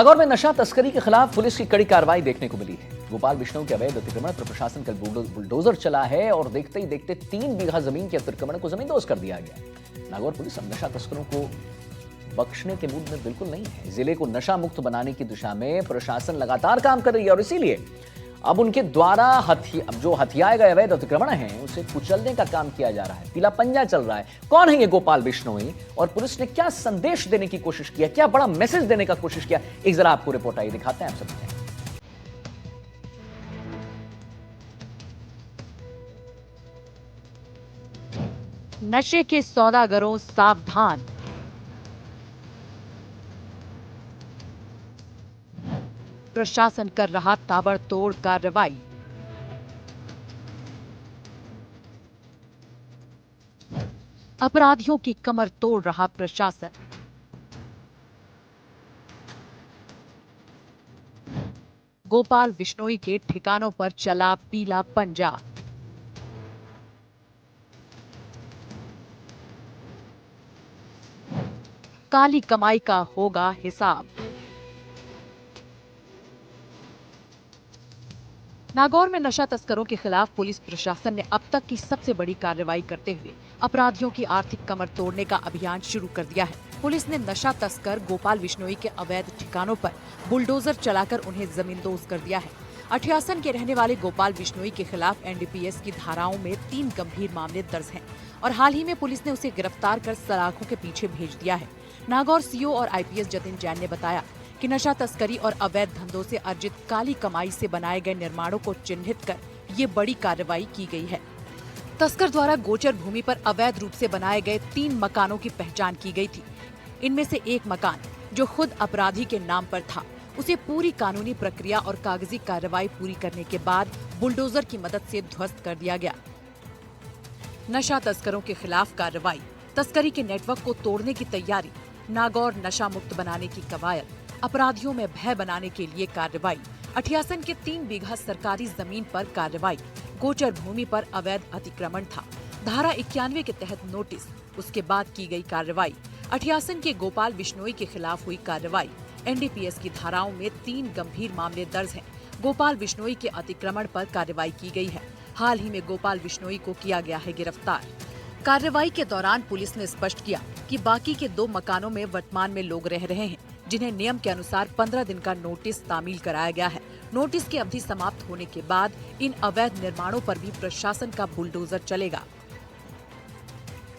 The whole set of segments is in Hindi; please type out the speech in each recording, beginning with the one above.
नागौर में नशा तस्करी के खिलाफ पुलिस की कड़ी कार्रवाई देखने को मिली है। गोपाल बिश्नोई के अवैध अतिक्रमण पर प्रशासन कल बुलडोजर चला है और देखते ही देखते 3 बीघा जमीन के अतिक्रमण को जमींदोज कर दिया गया। नागौर पुलिस अब नशा तस्करों को बख्शने के मूड में बिल्कुल नहीं है। जिले को नशा मुक्त बनाने की दिशा में प्रशासन लगातार काम कर रही है और इसीलिए अब उनके द्वारा जो हथियाए गए अवैध अतिक्रमण हैं उसे कुचलने का काम किया जा रहा है। पीला पंजा चल रहा है। कौन है ये गोपाल बिश्नोई और पुलिस ने क्या संदेश देने की कोशिश किया, क्या बड़ा मैसेज देने का कोशिश किया, एक जरा आपको रिपोर्ट आई दिखाते हैं आप सबको। नशे के सौदागरों सावधान। प्रशासन कर रहा ताबड़तोड़ कार्रवाई। अपराधियों की कमर तोड़ रहा प्रशासन। गोपाल बिश्नोई के ठिकानों पर चला पीला पंजा। काली कमाई का होगा हिसाब। नागौर में नशा तस्करों के खिलाफ पुलिस प्रशासन ने अब तक की सबसे बड़ी कार्रवाई करते हुए अपराधियों की आर्थिक कमर तोड़ने का अभियान शुरू कर दिया है। पुलिस ने नशा तस्कर गोपाल बिश्नोई के अवैध ठिकानों पर बुलडोजर चलाकर उन्हें जमींदोज कर दिया है। अठियासन के रहने वाले गोपाल बिश्नोई के खिलाफ एनडीपीएस की धाराओं में 3 गंभीर मामले दर्ज हैं और हाल ही में पुलिस ने उसे गिरफ्तार कर सलाखों के पीछे भेज दिया है। नागौर सीओ और आईपीएस जतिन जैन ने बताया कि नशा तस्करी और अवैध धंधों से अर्जित काली कमाई से बनाए गए निर्माणों को चिन्हित कर ये बड़ी कार्रवाई की गई है। तस्कर द्वारा गोचर भूमि पर अवैध रूप से बनाए गए 3 मकानों की पहचान की गई थी। इनमें से एक मकान जो खुद अपराधी के नाम पर था, उसे पूरी कानूनी प्रक्रिया और कागजी कार्रवाई पूरी करने के बाद बुलडोजर की मदद से ध्वस्त कर दिया गया। नशा तस्करों के खिलाफ कार्रवाई, तस्करी के नेटवर्क को तोड़ने की तैयारी, नागौर नशा मुक्त बनाने की कवायद, अपराधियों में भय बनाने के लिए कार्रवाई, अठियासन के 3 बीघा सरकारी जमीन पर कार्रवाई, गोचर भूमि पर अवैध अतिक्रमण था, धारा 91 के तहत नोटिस, उसके बाद की गई कार्रवाई, अठियासन के गोपाल बिश्नोई के खिलाफ हुई कार्रवाई, एनडीपीएस की धाराओं में 3 गंभीर मामले दर्ज हैं। गोपाल बिश्नोई के अतिक्रमण पर कार्रवाई की गई है। हाल ही में गोपाल बिश्नोई को किया गया है गिरफ्तार। कार्रवाई के दौरान पुलिस ने स्पष्ट किया कि बाकी के 2 मकानों में वर्तमान में लोग रह रहे हैं, जिन्हें नियम के अनुसार 15 दिन का नोटिस तामील कराया गया है। नोटिस की अवधि समाप्त होने के बाद इन अवैध निर्माणों पर भी प्रशासन का बुलडोजर चलेगा।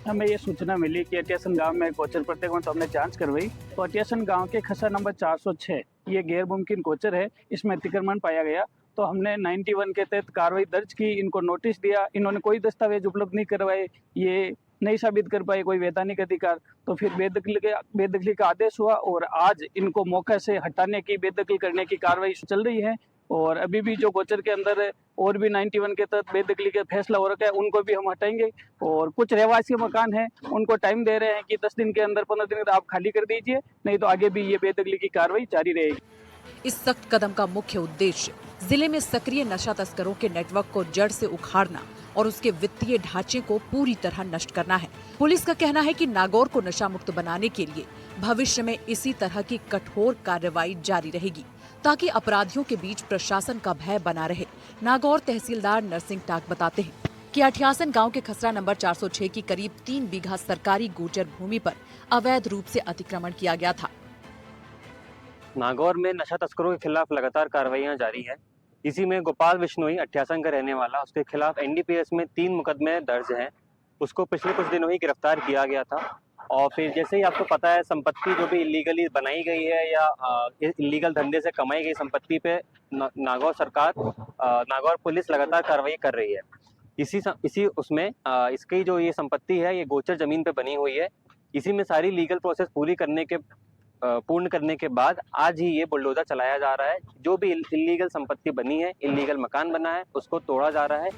हमें ये सूचना मिली कि अटियासन गांव में गोचर पड़ते हुए तो हमने जांच करवाई तो अटियासन गांव के खसरा नंबर 406 ये गैर मुमकिन गोचर है, इसमें अतिक्रमण पाया गया। तो हमने 91 के तहत कार्रवाई दर्ज की, इनको नोटिस दिया, इन्होंने कोई दस्तावेज उपलब्ध नहीं करवाए, ये नहीं साबित कर पाए कोई वैधानिक अधिकार। तो फिर बेदखली का आदेश हुआ और आज इनको मौके से हटाने की, बेदखल करने की कार्रवाई चल रही है। और अभी भी जो गोचर के अंदर और भी 91 के तहत बेदखली का फैसला हो रखा है, उनको भी हम हटाएंगे। और कुछ रहवासी मकान हैं, उनको टाइम दे रहे हैं कि 10 दिन के अंदर, 15 दिन के अंदर आप खाली कर दीजिए, नहीं तो आगे भी ये बेदखली की कार्रवाई जारी रहेगी। इस सख्त कदम का मुख्य उद्देश्य जिले में सक्रिय नशा तस्करों के नेटवर्क को जड़ से उखाड़ना और उसके वित्तीय ढांचे को पूरी तरह नष्ट करना है। पुलिस का कहना है कि नागौर को नशा मुक्त बनाने के लिए भविष्य में इसी तरह की कठोर कार्रवाई जारी रहेगी ताकि अपराधियों के बीच प्रशासन का भय बना रहे। नागौर तहसीलदार नरसिंह टाक बताते हैं कि अठियासन गांव के खसरा नंबर 406 की करीब 3 बीघा सरकारी गोचर भूमि पर अवैध रूप से अतिक्रमण किया गया था। नागौर में नशा तस्करों के खिलाफ लगातार कार्रवाइयां जारी है। इसी में गोपाल बिश्नोई अठियासन का रहने वाला, उसके खिलाफ एनडीपीएस में 3 मुकदमे दर्ज हैं। उसको पिछले कुछ दिनों ही गिरफ्तार किया गया था। और फिर जैसे ही आपको पता है, संपत्ति जो भी इलीगली बनाई गई है या इलीगल धंधे से कमाई गई संपत्ति पे नागौर पुलिस लगातार कार्रवाई कर रही है। इसी उसमें इसकी जो ये संपत्ति है, ये गोचर जमीन पे बनी हुई है। इसी में सारी लीगल प्रोसेस पूर्ण करने के बाद आज ही ये बुलडोजर चलाया जा रहा है। जो भी इलीगल संपत्ति बनी है, इलीगल मकान बना है, उसको तोड़ा जा रहा है।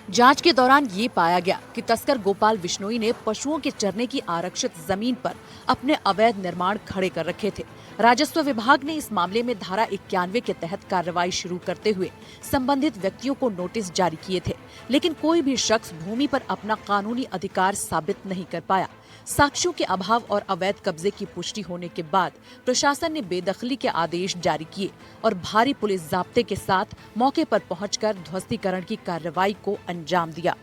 जांच के दौरान ये पाया गया कि तस्कर गोपाल बिश्नोई ने पशुओं के चरने की आरक्षित जमीन पर अपने अवैध निर्माण खड़े कर रखे थे। राजस्व विभाग ने इस मामले में धारा 91 के तहत कार्रवाई शुरू करते हुए संबंधित व्यक्तियों को नोटिस जारी किए थे, लेकिन कोई भी शख्स भूमि पर अपना कानूनी अधिकार साबित नहीं कर पाया। साक्ष्यों के अभाव और अवैध कब्जे की पुष्टि होने के बाद प्रशासन ने बेदखली के आदेश जारी किए और भारी पुलिस जाब्ते के साथ मौके पर पहुंचकर ध्वस्तीकरण की कार्रवाई को अंजाम दिया।